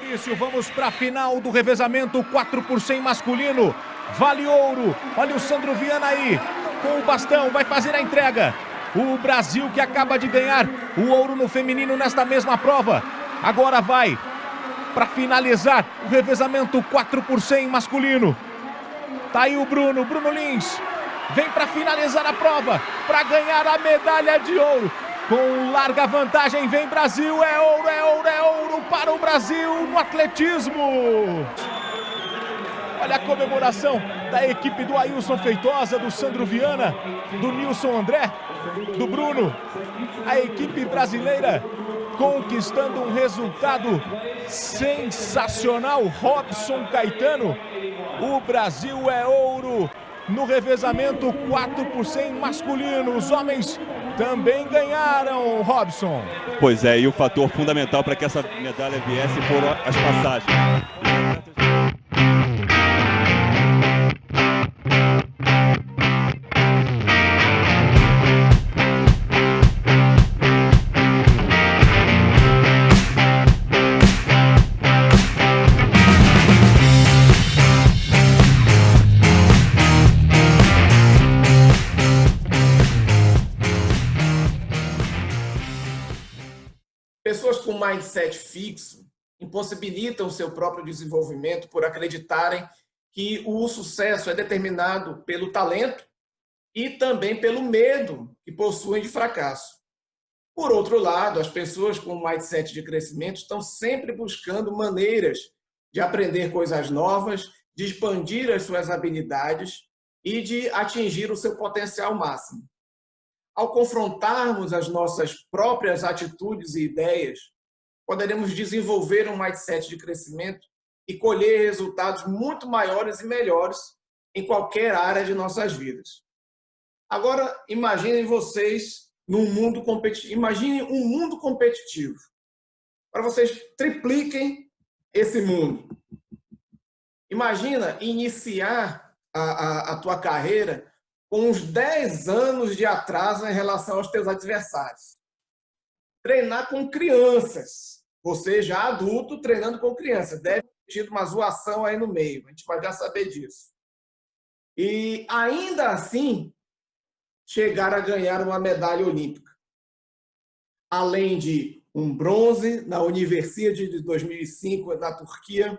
Início, vamos para a final do revezamento 4 por 100 masculino. Vale ouro. Olha o Sandro Viana aí, com o bastão, vai fazer a entrega. O Brasil que acaba de ganhar o ouro no feminino nesta mesma prova. Agora vai para finalizar o revezamento 4 por 100 masculino. Tá aí o Bruno Lins. Vem para finalizar a prova, para ganhar a medalha de ouro. Com larga vantagem, vem Brasil, é ouro, é ouro, é ouro para o Brasil no atletismo. Olha a comemoração da equipe do Ailson Feitosa, do Sandro Viana, do Nilson André, do Bruno. A equipe brasileira conquistando um resultado sensacional. Robson Caetano, o Brasil é ouro no revezamento 4 por 100 masculino. Os homens também ganharam, Robson. Pois é, e o fator fundamental para que essa medalha viesse foram as passagens. Pessoas com mindset fixo impossibilitam o seu próprio desenvolvimento por acreditarem que o sucesso é determinado pelo talento e também pelo medo que possuem de fracasso. Por outro lado, as pessoas com mindset de crescimento estão sempre buscando maneiras de aprender coisas novas, de expandir as suas habilidades e de atingir o seu potencial máximo. Ao confrontarmos as nossas próprias atitudes e ideias, poderemos desenvolver um mindset de crescimento e colher resultados muito maiores e melhores em qualquer área de nossas vidas. Agora, imaginem vocês num mundo competitivo. Imaginem um mundo competitivo. Para vocês tripliquem esse mundo. Imagina iniciar a tua carreira com uns 10 anos de atraso em relação aos teus adversários. Treinar com crianças. Você já adulto treinando com crianças. Deve ter tido uma zoação aí no meio. A gente vai já saber disso. E ainda assim, chegar a ganhar uma medalha olímpica. Além de um bronze na Universiade de 2005 na Turquia,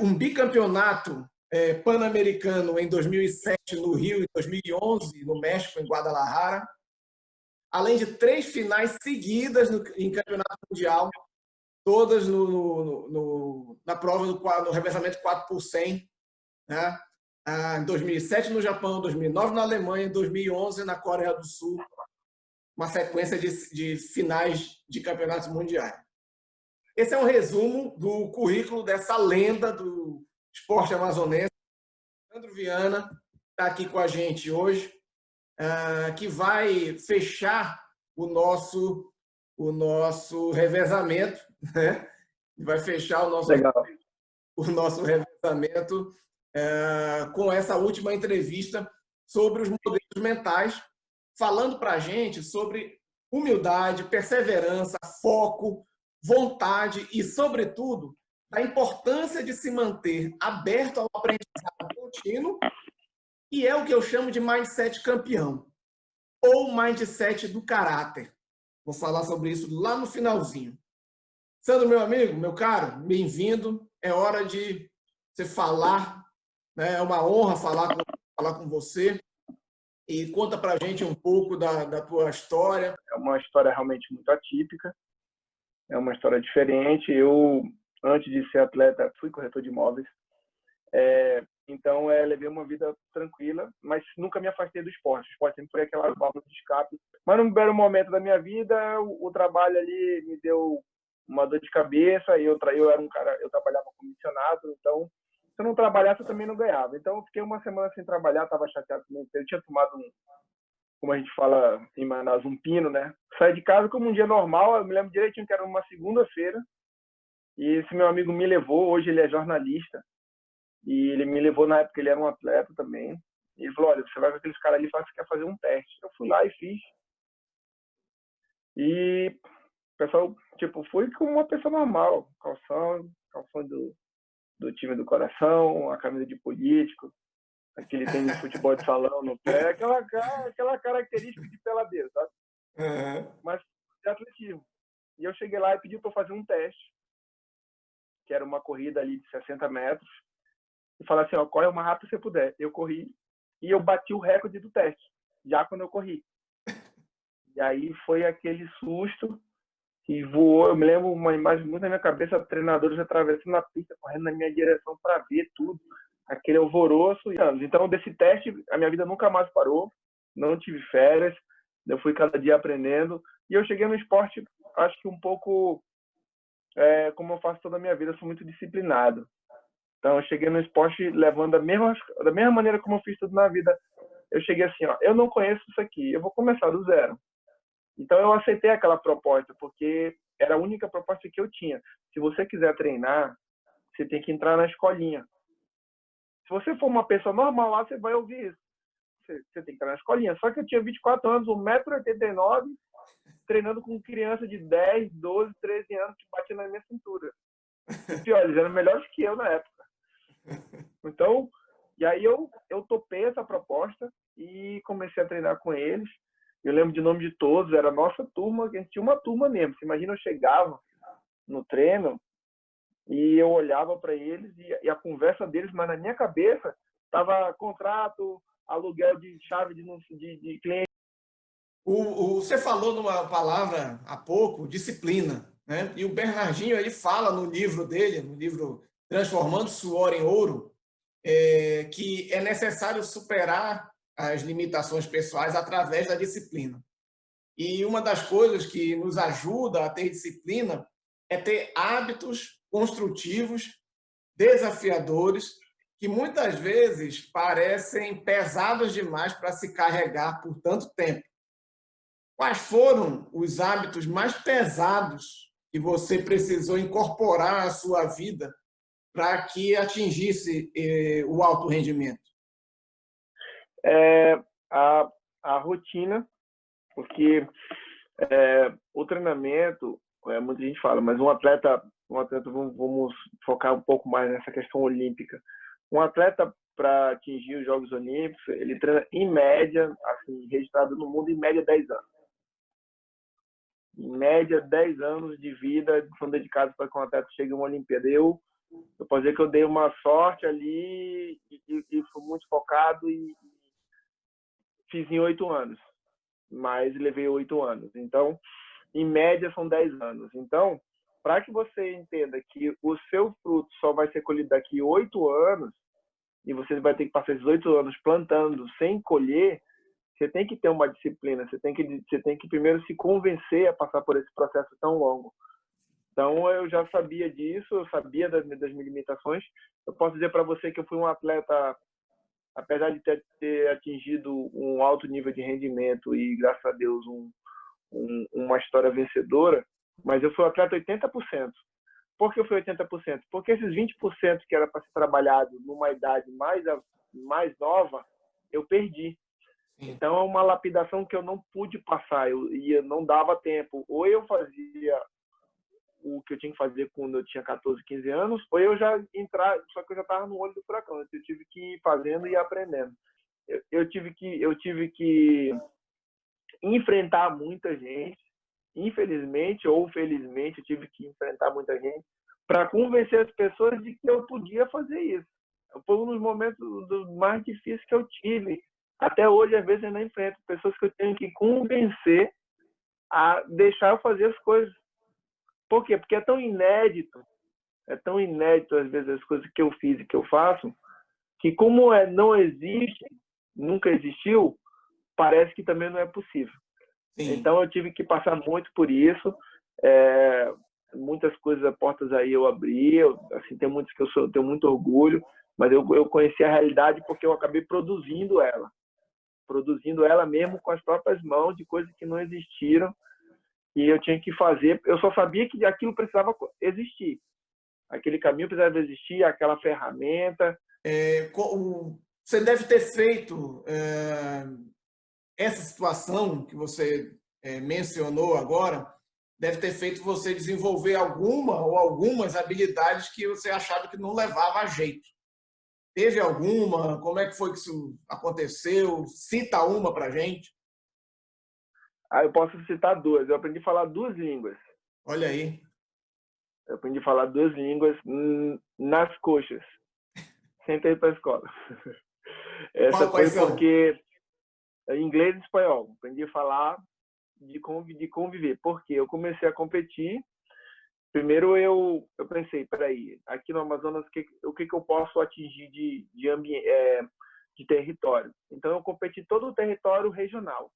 um bicampeonato pan-americano em 2007 no Rio e 2011 no México, em Guadalajara, além de 3 finais seguidas em campeonato mundial, todas na prova no revezamento 4 por 100, né? Em 2007 no Japão, 2009 na Alemanha, 2011 na Coreia do Sul, uma sequência de finais de campeonatos mundiais. Esse é um resumo do currículo dessa lenda do esporte amazonense. Sandro Viana está aqui com a gente hoje, que vai fechar o nosso revezamento, né? Vai fechar o nosso revezamento com essa última entrevista sobre os modelos mentais, falando para a gente sobre humildade, perseverança, foco, vontade e, sobretudo, a importância de se manter aberto ao aprendizado contínuo, e é o que eu chamo de mindset campeão, ou mindset do caráter. Vou falar sobre isso lá no finalzinho. Sandro, meu amigo, meu caro, bem-vindo. É hora de você falar, né? É uma honra falar com você. E conta pra gente um pouco da tua história. É uma história realmente muito atípica, é uma história diferente. Eu, antes de ser atleta, fui corretor de imóveis. Então, levei uma vida tranquila, mas nunca me afastei do esporte. O esporte sempre foi aquela válvula de escape. Mas num primeiro momento da minha vida, o trabalho ali me deu uma dor de cabeça. Eu era um cara, eu trabalhava comissionado, então se eu não trabalhasse, eu também não ganhava. Então, eu fiquei uma semana sem trabalhar, estava chateado também. Eu tinha tomado como a gente fala em Manaus, um pino, né? Saí de casa como um dia normal. Eu me lembro direitinho que era uma segunda-feira. E esse meu amigo me levou. Hoje ele é jornalista. E ele me levou na época, ele era um atleta também. E ele falou, olha, você vai com aqueles caras ali e fala que você quer fazer um teste. Eu fui lá e fiz. E o pessoal Tipo, fui como uma pessoa normal, calção do time do coração, a camisa de político, aquele tênis de futebol de salão no pé, aquela característica de peladeiro, sabe? Mas de atletismo. E eu cheguei lá e pedi para fazer um teste, que era uma corrida ali de 60 metros, e falei assim, ó, corre o mais rápido que você puder. Eu corri e eu bati o recorde do teste, já quando eu corri. E aí foi aquele susto que voou. Eu me lembro uma imagem muito na minha cabeça, treinadores atravessando a pista, correndo na minha direção para ver tudo, aquele alvoroço. Então, desse teste, a minha vida nunca mais parou, não tive férias, eu fui cada dia aprendendo. E eu cheguei no esporte, acho que um pouco como eu faço toda a minha vida, eu sou muito disciplinado. Então, eu cheguei no esporte levando da mesma maneira como eu fiz tudo na vida. Eu cheguei assim, ó, eu não conheço isso aqui, eu vou começar do zero. Então, eu aceitei aquela proposta, porque era a única proposta que eu tinha. Se você quiser treinar, você tem que entrar na escolinha. Se você for uma pessoa normal lá, você vai ouvir isso. Você tem que entrar na escolinha. Só que eu tinha 24 anos, 1,89 m, treinando com criança de 10, 12, 13 anos que batia na minha cintura. E pior, eles eram melhores que eu na época. Então, e aí eu topei essa proposta e comecei a treinar com eles. Eu lembro de nome de todos, era a nossa turma, a gente tinha uma turma mesmo. Você imagina, eu chegava no treino e eu olhava para eles e a conversa deles, mas na minha cabeça estava contrato, aluguel de chave de cliente. Você falou numa palavra há pouco, disciplina, né? E o Bernardinho aí fala no livro dele, no livro Transformando Suor em Ouro, que é necessário superar as limitações pessoais através da disciplina. E uma das coisas que nos ajuda a ter disciplina é ter hábitos construtivos, desafiadores, que muitas vezes parecem pesados demais para se carregar por tanto tempo. Quais foram os hábitos mais pesados que você precisou incorporar à sua vida para que atingisse o alto rendimento? A rotina, porque o treinamento, muita gente fala, mas um atleta, vamos focar um pouco mais nessa questão olímpica. Um atleta, para atingir os Jogos Olímpicos, ele treina em média, assim, registrado no mundo, em média 10 anos. Em média, 10 anos de vida são dedicados para que um atleta chegue a uma Olimpíada. Eu posso dizer que eu dei uma sorte ali e fui muito focado e fiz em 8 anos, mas levei 8 anos. Então, em média, são 10 anos. Então, para que você entenda que o seu fruto só vai ser colhido daqui 8 anos, e você vai ter que passar esses 8 anos plantando sem colher, você tem que ter uma disciplina, você tem que primeiro se convencer a passar por esse processo tão longo. Então, eu já sabia disso, eu sabia das minhas limitações. Eu posso dizer para você que eu fui um atleta, apesar de ter atingido um alto nível de rendimento e, graças a Deus, uma história vencedora, mas eu fui um atleta 80%. Por que eu fui 80%? Porque esses 20% que era para ser trabalhado numa idade mais nova, eu perdi. Então, é uma lapidação que eu não pude passar, eu não dava tempo. Ou eu fazia o que eu tinha que fazer quando eu tinha 14, 15 anos, ou eu já entrar, só que eu já estava no olho do furacão. Eu tive que ir fazendo e aprendendo. Eu tive que enfrentar muita gente, infelizmente ou felizmente, eu tive que enfrentar muita gente para convencer as pessoas de que eu podia fazer isso. Foi um dos momentos mais difíceis que eu tive. Até hoje, às vezes, eu não enfrento pessoas que eu tenho que convencer a deixar eu fazer as coisas. Por quê? Porque é tão inédito, às vezes, as coisas que eu fiz e que eu faço, que como não existe, nunca existiu, parece que também não é possível. Sim. Então, eu tive que passar muito por isso. Muitas coisas, portas aí eu abri, assim, tem muitas que eu tenho muito orgulho, mas eu conheci a realidade porque eu acabei produzindo ela mesmo com as próprias mãos, de coisas que não existiram, e eu tinha que fazer. Eu só sabia que aquilo precisava existir, aquele caminho precisava existir, aquela ferramenta. Você deve ter feito essa situação que você mencionou agora, deve ter feito você desenvolver alguma ou algumas habilidades que você achava que não levava a jeito. Teve alguma? Como é que foi que isso aconteceu? Cita uma para gente. Eu posso citar duas. Eu aprendi a falar duas línguas. Olha aí. Eu aprendi a falar duas línguas nas coxas, sem ter ido para a escola. Essa foi porque inglês e espanhol. Aprendi a falar de conviver. Porque eu comecei a competir. Primeiro eu pensei, peraí, aqui no Amazonas, o que eu posso atingir de território? Então eu competi todo o território regional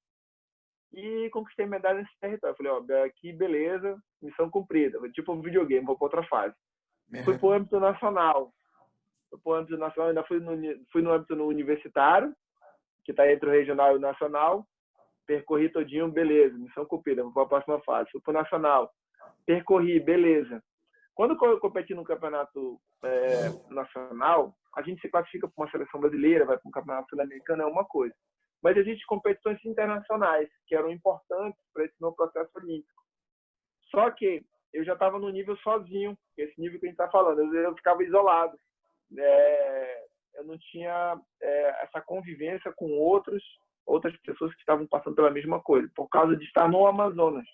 e conquistei medalha nesse território. Falei, ó, aqui beleza, missão cumprida. Tipo um videogame, vou para outra fase. Fui para o âmbito nacional. Ainda fui no âmbito universitário, que está entre o regional e o nacional. Percorri todinho, beleza, missão cumprida, vou para a próxima fase. Fui para o nacional. Percorri, beleza. Quando eu competi no campeonato nacional, a gente se classifica para uma seleção brasileira, vai para um campeonato sul-americano, é uma coisa. Mas existem competições internacionais que eram importantes para esse meu processo olímpico. Só que eu já estava no nível sozinho, esse nível que a gente está falando. Eu ficava isolado. Eu não tinha essa convivência com outras pessoas que estavam passando pela mesma coisa, por causa de estar no Amazonas.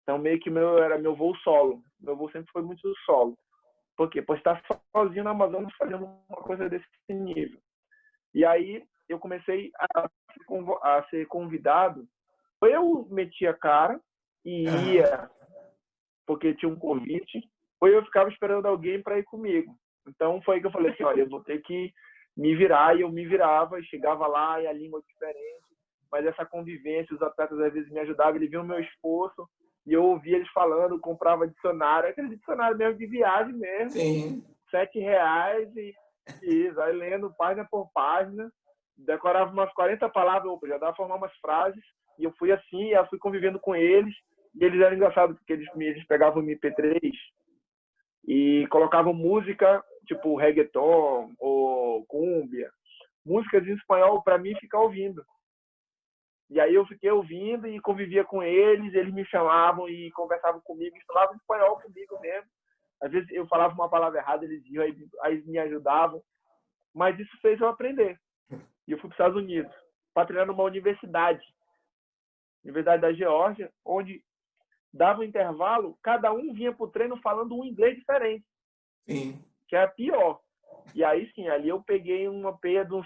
Então, meio que era meu voo solo. Meu voo sempre foi muito solo. Por quê? Por estar sozinho no Amazonas fazendo uma coisa desse nível. E aí, eu comecei a ser convidado. Ou eu metia a cara e ia, porque tinha um convite, ou eu ficava esperando alguém para ir comigo. Então, foi aí que eu falei assim, olha, eu vou ter que me virar. E eu me virava, e chegava lá, e a língua diferente. Mas essa convivência, os atletas às vezes me ajudavam, eles viam o meu esforço, e eu ouvia eles falando, comprava dicionário, aquele dicionário mesmo de viagem mesmo, Sim. R$7 e isso, aí lendo página por página, decorava umas 40 palavras, já dava pra formar umas frases, e eu fui assim, eu fui convivendo com eles, e eles eram engraçados, porque eles pegavam o MP3 e colocavam música, tipo reggaeton ou cumbia, músicas em espanhol para mim ficar ouvindo. E aí eu fiquei ouvindo e convivia com eles me chamavam e conversavam comigo, e falavam espanhol comigo mesmo. Às vezes eu falava uma palavra errada, eles iam, aí me ajudavam. Mas isso fez eu aprender. E eu fui para os Estados Unidos, para treinar numa universidade da Geórgia, onde dava um intervalo, cada um vinha para o treino falando um inglês diferente. Sim. Que era pior. E aí sim, ali eu peguei uma peia dos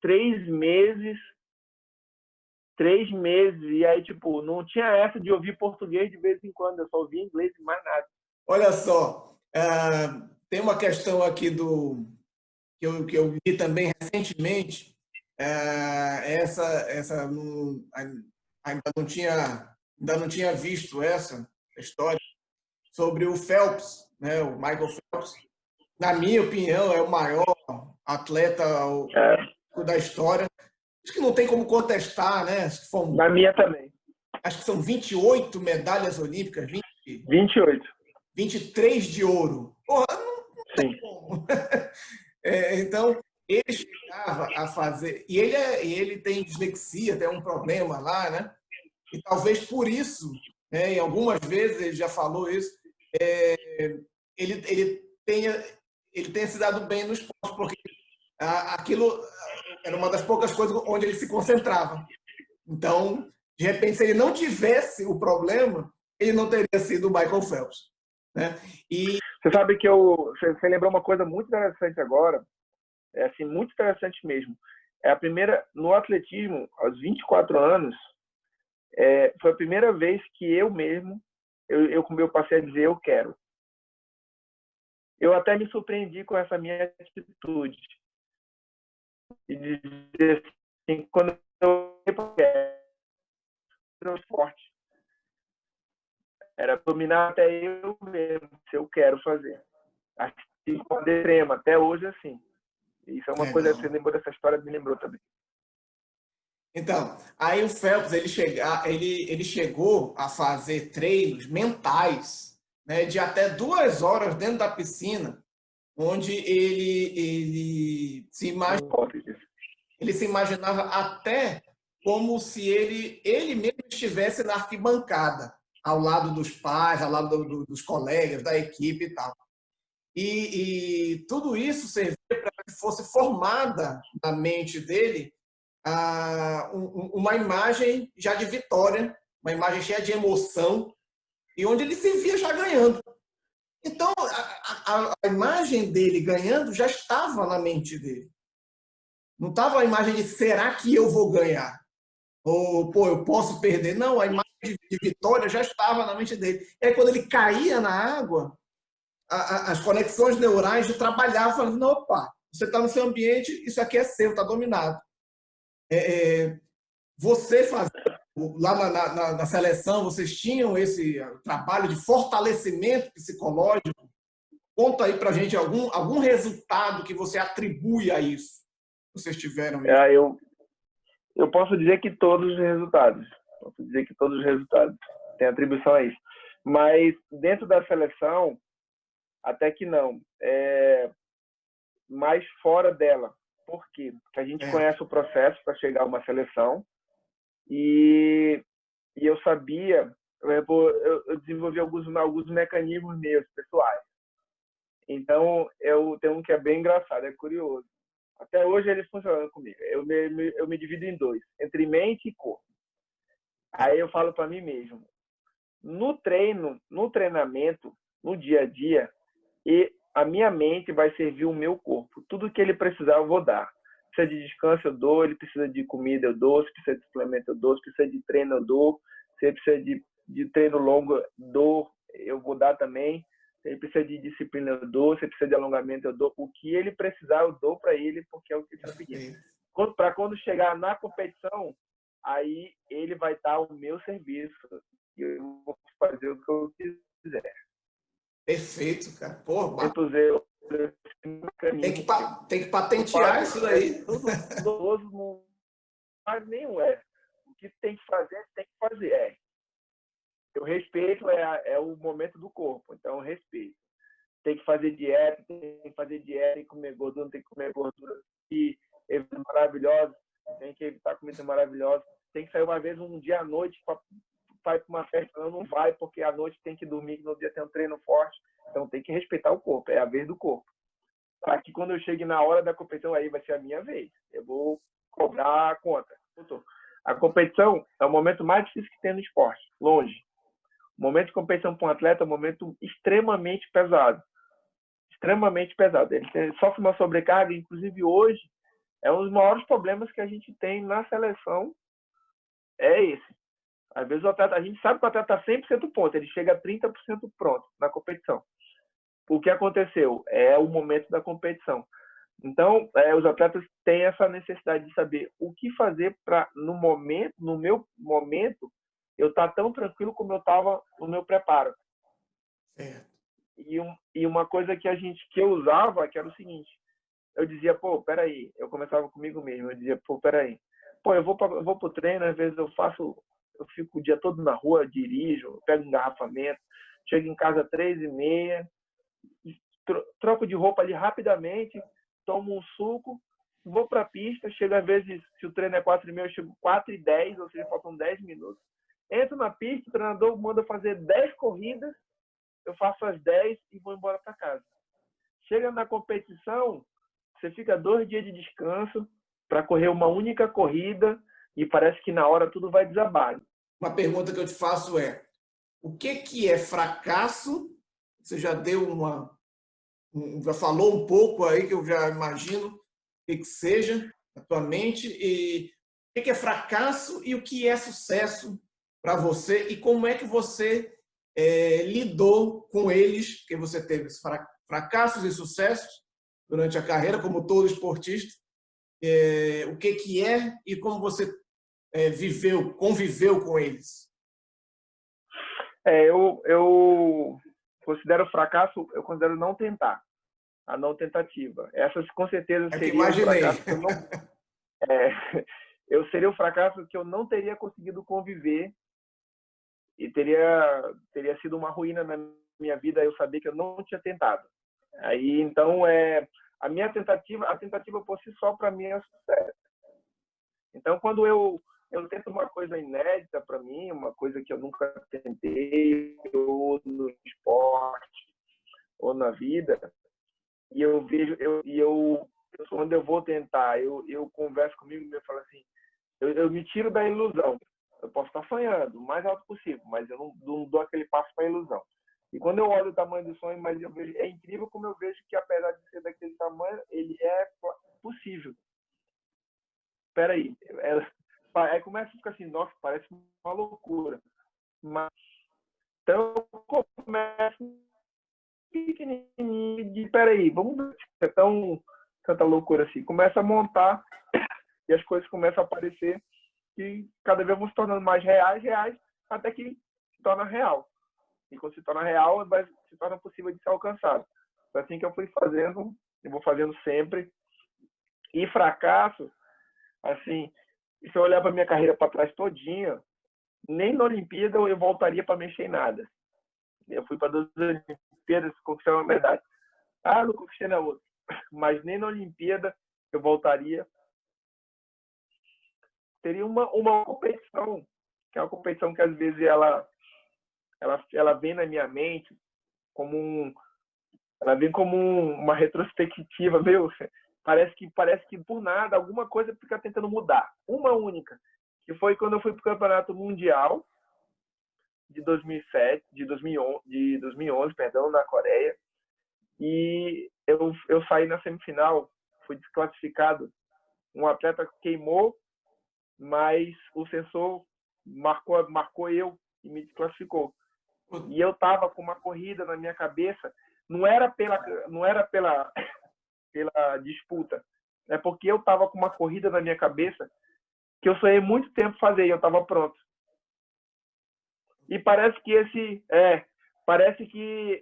3 meses, e aí, tipo, não tinha essa de ouvir português de vez em quando, eu só ouvia inglês e mais nada. Olha só, tem uma questão aqui que eu vi também recentemente, ainda não tinha visto essa história, sobre o Phelps, né, o Michael Phelps. Na minha opinião, é o maior atleta da história. Acho que não tem como contestar, né? Na minha também. Acho que são 28 medalhas olímpicas, 28. 23 de ouro. Porra, não Sim. tem como. Então, ele chegava a fazer... E ele tem dislexia, tem um problema lá, né? E talvez por isso, né, em algumas vezes, ele já falou isso, ele tenha se dado bem no esporte, porque aquilo era uma das poucas coisas onde ele se concentrava. Então, de repente, se ele não tivesse o problema, ele não teria sido o Michael Phelps, né? E você sabe que você lembrou uma coisa muito interessante agora, assim, muito interessante mesmo. É a primeira, no atletismo, aos 24 anos, foi a primeira vez que eu mesmo, eu passei a dizer eu quero. Eu até me surpreendi com essa minha atitude. E dizer assim, quando eu transporte, era dominar até eu mesmo, se eu quero fazer. Assim, de extrema, até hoje assim. Isso é uma coisa que você lembrou dessa história, me lembrou também. Então, aí o Phelps, ele chegou a fazer treinos mentais, né, de até 2 horas dentro da piscina, onde ele se imaginava até como se ele mesmo estivesse na arquibancada, ao lado dos pais, ao lado dos colegas, da equipe e tal. E tudo isso serviu para que fosse formada na mente dele uma imagem já de vitória, uma imagem cheia de emoção, e onde ele se via já ganhando. Então, a imagem dele ganhando já estava na mente dele. Não estava a imagem de será que eu vou ganhar? Ou, pô, eu posso perder? Não, a imagem de vitória já estava na mente dele. E aí, quando ele caía na água, as conexões neurais já trabalhavam, falando, não, opa, você está no seu ambiente, isso aqui é seu, está dominado. Você fazia, lá na seleção, vocês tinham esse trabalho de fortalecimento psicológico? Conta aí pra gente algum resultado que você atribui a isso. Vocês tiveram isso? Eu posso dizer que todos os resultados. Posso dizer que todos os resultados têm atribuição a isso. Mas dentro da seleção, até que não. Mais fora dela. Por quê? Porque a gente conhece o processo para chegar a uma seleção e eu sabia, eu desenvolvi alguns mecanismos meus pessoais. Então, eu tenho um que é bem engraçado, é curioso. Até hoje ele funciona comigo. Eu me divido em dois, entre mente e corpo. Aí eu falo para mim mesmo, no treinamento, no dia a dia, e a minha mente vai servir o meu corpo. Tudo que ele precisar, eu vou dar. Precisa de descanso, eu dou. Ele precisa de comida, eu dou. Se precisa de suplemento, eu dou. Se precisa de treino, eu dou. Se ele precisa de treino longo, eu vou dar também. Se ele precisa de disciplina, eu dou. Se ele precisa de alongamento, eu dou. O que ele precisar, eu dou para ele, porque é o que ele está pedindo. Para quando chegar na competição, aí ele vai estar ao meu serviço. E eu vou fazer o que eu quiser. Perfeito, cara. Pô, tem que patentear isso daí. Tudo doloroso, não faz nenhum. O que tem que fazer, tem que fazer. Eu respeito, é o momento do corpo, então eu respeito. Tem que fazer dieta, tem que comer gordura, não tem que comer gordura. E evitar maravilhosa, tem que evitar comida maravilhosa. Tem que sair uma vez um dia à noite para uma festa, não vai, porque à noite tem que dormir, que no dia tem um treino forte. Então tem que respeitar o corpo, é a vez do corpo. Para que quando eu chegue na hora da competição, aí vai ser a minha vez. Eu vou cobrar a conta. A competição é o momento mais difícil que tem no esporte, longe. O momento de competição para um atleta é um momento extremamente pesado. Extremamente pesado. Ele sofre uma sobrecarga, inclusive hoje, é um dos maiores problemas que a gente tem na seleção, é esse. Às vezes a gente sabe que o atleta está 100% pronto, ele chega a 30% pronto na competição. O que aconteceu? É o momento da competição. Então, os atletas têm essa necessidade de saber o que fazer para, no meu momento, eu estar tão tranquilo como eu estava no meu preparo. E uma coisa que eu usava, que era o seguinte, eu dizia, pô, peraí, eu começava comigo mesmo, eu dizia, pô, peraí, eu vou pro treino, às vezes eu fico o dia todo na rua, dirijo, pego engarrafamento, chego em casa às 3h30, troco de roupa ali rapidamente, tomo um suco, vou para a pista, chego às vezes, se o treino é 4h30, eu chego 4h10, ou seja, faltam 10 minutos. Entro na pista, o treinador manda fazer 10 corridas, eu faço as 10 e vou embora para casa. Chega na competição, você fica 2 dias de descanso para correr uma única corrida e parece que na hora tudo vai desabar. Uma pergunta que eu te faço é, o que é fracasso? Você já deu já falou um pouco aí, que eu já imagino o que seja na tua mente, e o que é fracasso e o que é sucesso para você, e como é que você lidou com eles, que você teve fracassos e sucessos durante a carreira, como todo esportista, o que é e como você conviveu com eles? Eu considero fracasso, eu considero não tentar, a não tentativa. Essas com certeza seria um fracasso que eu seria um fracasso que eu não teria conseguido conviver e teria sido uma ruína na minha vida eu saber que eu não tinha tentado. Aí então a tentativa por si só para mim é sucesso. Então quando eu eu tento uma coisa inédita para mim, uma coisa que eu nunca tentei, ou no esporte, ou na vida, e eu vejo, quando eu vou tentar, eu converso comigo e eu falo assim, eu me tiro da ilusão. Eu posso estar sonhando o mais alto possível, mas eu não dou aquele passo para a ilusão. E quando eu olho o tamanho do sonho, mas eu vejo, é incrível como eu vejo que, apesar de ser daquele tamanho, ele é possível. Espera aí. Aí começa a ficar assim, nossa, parece uma loucura. Mas, então, eu começo pequenininho, de peraí, vamos ver se é tanta loucura assim. Começa a montar e as coisas começam a aparecer e cada vez vão se tornando mais reais, até que se torna real. E quando se torna real, se torna possível de ser alcançado. Foi assim que eu fui fazendo, eu vou fazendo sempre. E fracasso, assim, se eu olhar para minha carreira para trás todinha, nem na Olimpíada eu voltaria para mexer em nada. Eu fui para 2 Olimpíadas, conquistei uma medalha. Não conquistei na outra. Mas nem na Olimpíada eu voltaria. Teria uma competição, que é uma competição que às vezes ela vem na minha mente ela vem como uma retrospectiva, meu. Parece que por nada alguma coisa fica tentando mudar. Uma única, que foi quando eu fui para o Campeonato Mundial de 2011, perdão, na Coreia. E eu saí na semifinal, fui desclassificado. Um atleta queimou, mas o sensor marcou eu e me desclassificou. E eu tava com uma corrida na minha cabeça, não era pela disputa, é porque eu tava com uma corrida na minha cabeça que eu sonhei muito tempo fazer e eu tava pronto. E parece que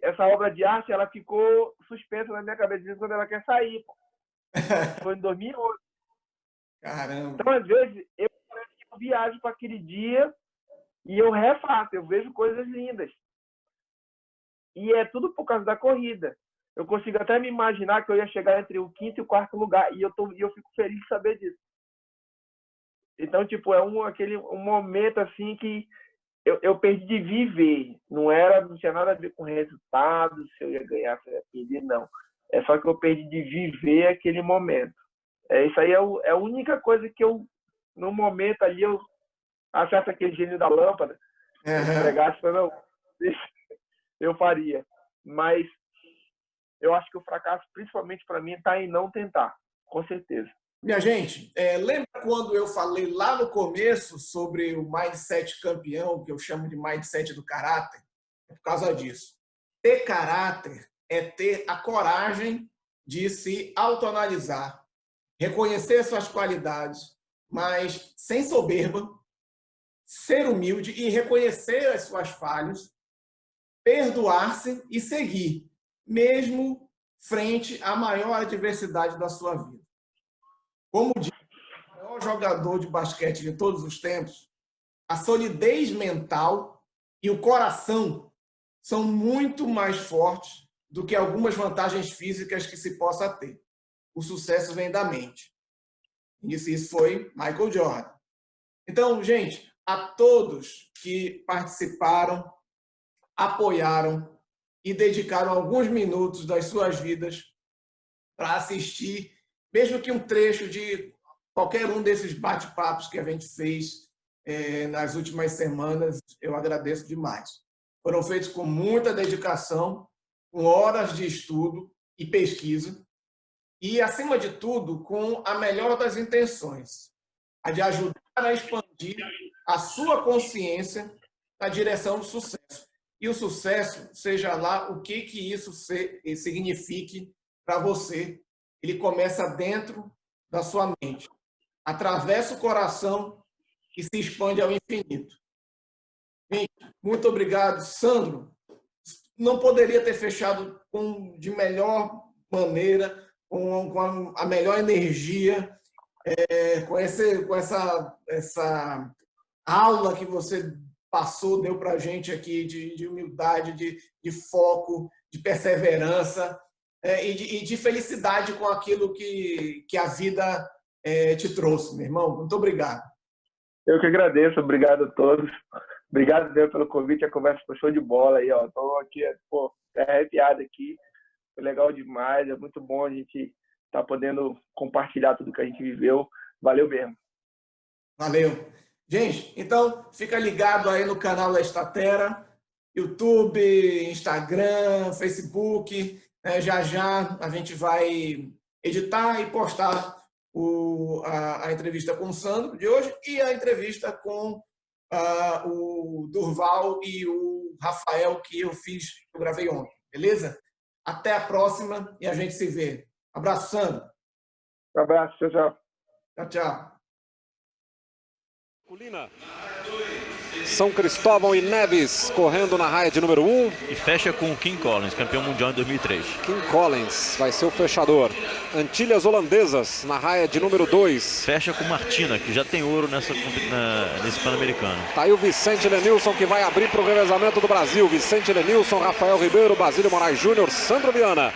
essa obra de arte ela ficou suspensa na minha cabeça quando ela quer sair. Foi em 2011. Caramba. Então, às vezes, eu viajo para aquele dia e eu refaço, eu vejo coisas lindas. E é tudo por causa da corrida. Eu consigo até me imaginar que eu ia chegar entre o 5º e o 4º lugar e eu fico feliz de saber disso. Então, tipo, é um momento assim que eu perdi de viver. Não tinha nada a ver com resultado, se eu ia ganhar, se eu ia perder, não. É só que eu perdi de viver aquele momento. Isso aí é a única coisa que no momento ali, eu acerto aquele gênio da lâmpada, se pregasse, não, eu faria. Mas eu acho que o fracasso, principalmente para mim, está em não tentar, com certeza. Minha gente, lembra quando eu falei lá no começo sobre o mindset campeão, que eu chamo de mindset do caráter? É por causa disso. Ter caráter é ter a coragem de se autoanalisar, reconhecer suas qualidades, mas sem soberba, ser humilde e reconhecer as suas falhas, perdoar-se e seguir, mesmo frente à maior adversidade da sua vida. Como diz o maior jogador de basquete de todos os tempos, a solidez mental e o coração são muito mais fortes do que algumas vantagens físicas que se possa ter. O sucesso vem da mente. Isso foi Michael Jordan. Então, gente, a todos que participaram, apoiaram e dedicaram alguns minutos das suas vidas para assistir, mesmo que um trecho de qualquer um desses bate-papos que a gente fez nas últimas semanas, eu agradeço demais. Foram feitos com muita dedicação, com horas de estudo e pesquisa, e, acima de tudo, com a melhor das intenções, a de ajudar a expandir a sua consciência na direção do sucesso. E o sucesso, seja lá o que isso signifique para você, ele começa dentro da sua mente, atravessa o coração e se expande ao infinito. Gente, muito obrigado. Sandro, não poderia ter fechado de melhor maneira, com a melhor energia, com essa aula que você passou, deu para a gente aqui de humildade, de foco, de perseverança e de felicidade com aquilo que a vida te trouxe, meu irmão. Muito obrigado. Eu que agradeço, obrigado a todos. Obrigado mesmo pelo convite, a conversa foi show de bola aí, ó. Tô aqui, pô, arrepiado aqui. Foi legal demais, é muito bom a gente estar podendo compartilhar tudo que a gente viveu. Valeu mesmo. Valeu. Gente, então fica ligado aí no canal da Statera, YouTube, Instagram, Facebook. Já já a gente vai editar e postar a entrevista com o Sandro de hoje e a entrevista com o Durval e o Rafael que eu gravei ontem, beleza? Até a próxima e a gente se vê. Abraço, Sandro. Um abraço, tchau, tchau. Tchau, tchau. São Cristóvão e Neves correndo na raia de número 1. E fecha com o Kim Collins, campeão mundial em 2003. Kim Collins vai ser o fechador. Antilhas Holandesas na raia de número 2. Fecha com Martina, que já tem ouro nesse Pan-Americano. Tá aí o Vicente Lenilson que vai abrir para o revezamento do Brasil. Vicente Lenilson, Rafael Ribeiro, Basílio Moraes Júnior, Sandro Viana.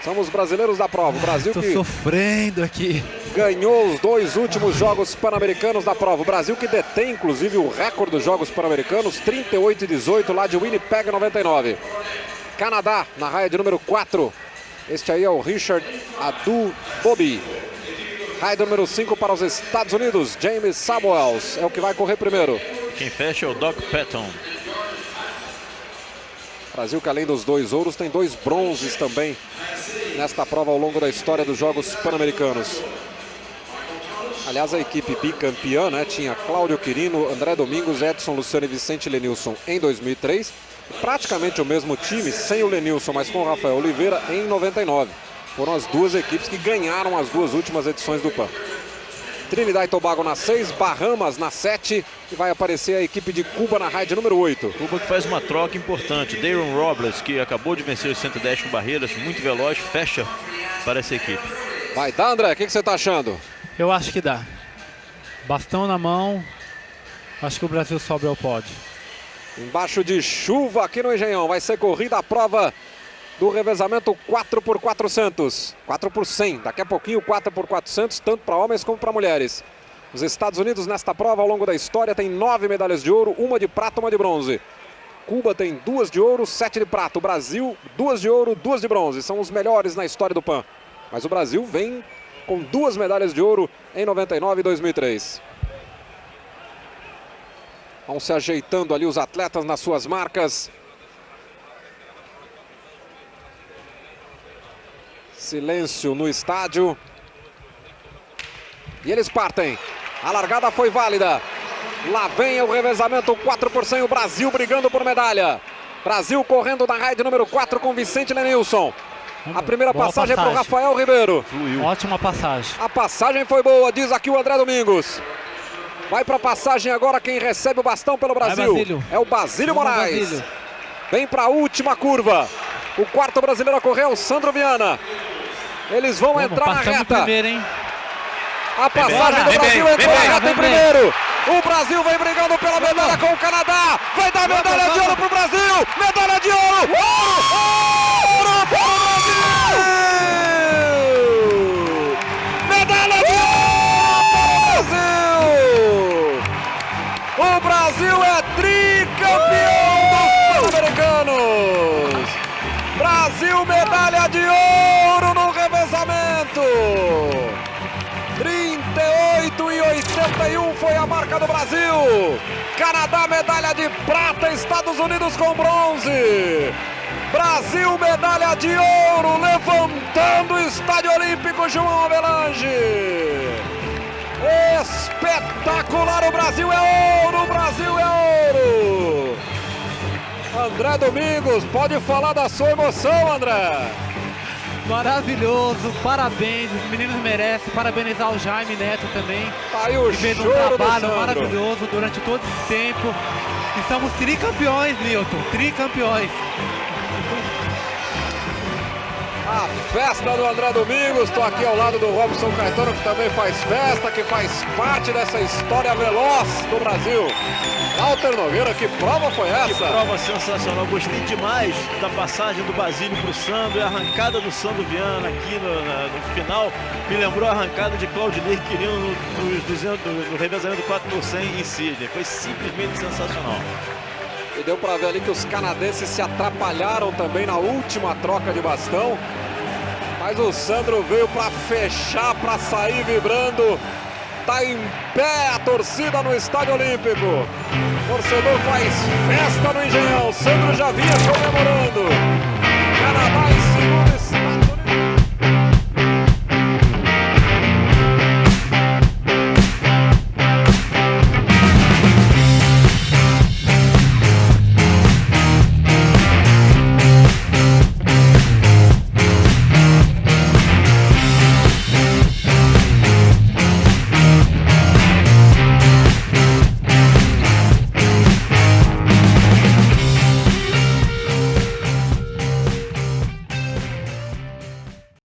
São os brasileiros da prova. O Brasil Tô que sofrendo aqui. Ganhou os 2 últimos Jogos Pan-Americanos da prova. O Brasil que detém, inclusive, o recorde dos Jogos Pan-Americanos, 38 e 18, lá de Winnipeg, 99. Canadá, na raia de número 4. Este aí é o Richard Adu-Bobi. Raia de número 5 para os Estados Unidos. James Samuels é o que vai correr primeiro. Quem fecha é o Doc Patton. Brasil que além dos 2 ouros tem 2 bronzes também nesta prova ao longo da história dos Jogos Pan-Americanos. Aliás, a equipe bicampeã, né, tinha Cláudio Quirino, André Domingos, Edson Luciano e Vicente Lenilson em 2003. Praticamente o mesmo time, sem o Lenilson, mas com o Rafael Oliveira em 99. Foram as 2 equipes que ganharam as 2 últimas edições do PAN. Trinidad e Tobago na 6, Bahamas na 7 e vai aparecer a equipe de Cuba na raia de número 8. Cuba que faz uma troca importante. Dayron Robles, que acabou de vencer os 110 com barreiras, muito veloz, fecha para essa equipe. Vai dar, André, o que você está achando? Eu acho que dá. Bastão na mão, acho que o Brasil sobe ao pódio. Embaixo de chuva aqui no Engenhão, vai ser corrida a prova do revezamento 4x400, 4x100, daqui a pouquinho 4x400, tanto para homens como para mulheres. Os Estados Unidos nesta prova ao longo da história tem 9 medalhas de ouro, 1 de prata, 1 de bronze. Cuba tem 2 de ouro, 7 de prata. O Brasil, 2 de ouro, 2 de bronze. São os melhores na história do PAN. Mas o Brasil vem com 2 medalhas de ouro em 99 e 2003. Vão se ajeitando ali os atletas nas suas marcas. Silêncio no estádio. E eles partem. A largada foi válida. Lá vem o revezamento 4x100. O Brasil brigando por medalha. Brasil correndo na raia de número 4 com Vicente Lenilson. A primeira passagem é para o Rafael Ribeiro. Fluiu. Ótima passagem. A passagem foi boa, diz aqui o André Domingos. Vai para a passagem agora quem recebe o bastão pelo Brasil. É o Basílio Moraes. Vem para a última curva. O quarto brasileiro a correr é o Sandro Viana. Eles vão entrar na reta. Primeiro, hein? A passagem do Brasil entrou na reta em primeiro. O Brasil vem brigando pela medalha com o Canadá. Vai dar medalha de ouro pro Brasil. Medalha de ouro. Ouro para o Brasil. Medalha de ouro para o Brasil. O Brasil é tricampeão dos Pan-Americanos. Brasil, medalha de ouro no revezamento. 38 e 81 foi a marca do Brasil. Canadá, medalha de prata. Estados Unidos com bronze. Brasil, medalha de ouro, levantando o Estádio Olímpico João Avelange. Espetacular, o Brasil é ouro, o Brasil é ouro. André Domingos, pode falar da sua emoção, André. Maravilhoso, parabéns, os meninos merecem, parabenizar o Jaime Neto também. Tá aí o que fez um choro trabalho do Sandro. maravilhoso durante todo esse tempo. E somos tricampeões, Milton, tricampeões. A festa do André Domingos, estou aqui ao lado do Robson Caetano, que também faz festa, que faz parte dessa história veloz do Brasil. Walter Nogueira, que prova foi essa? Que prova sensacional, gostei demais da passagem do Basílio para o Sandro e a arrancada do Sandro Viana aqui no final. Me lembrou a arrancada de Claudinei Quirino no revezamento do 4x100 em Sydney. Foi simplesmente sensacional. E deu para ver ali que os canadenses se atrapalharam também na última troca de bastão. Mas o Sandro veio para fechar, para sair vibrando. Tá em pé a torcida no Estádio Olímpico. O torcedor faz festa no Engenhão. Sandro já vinha comemorando. Canadá em segundo.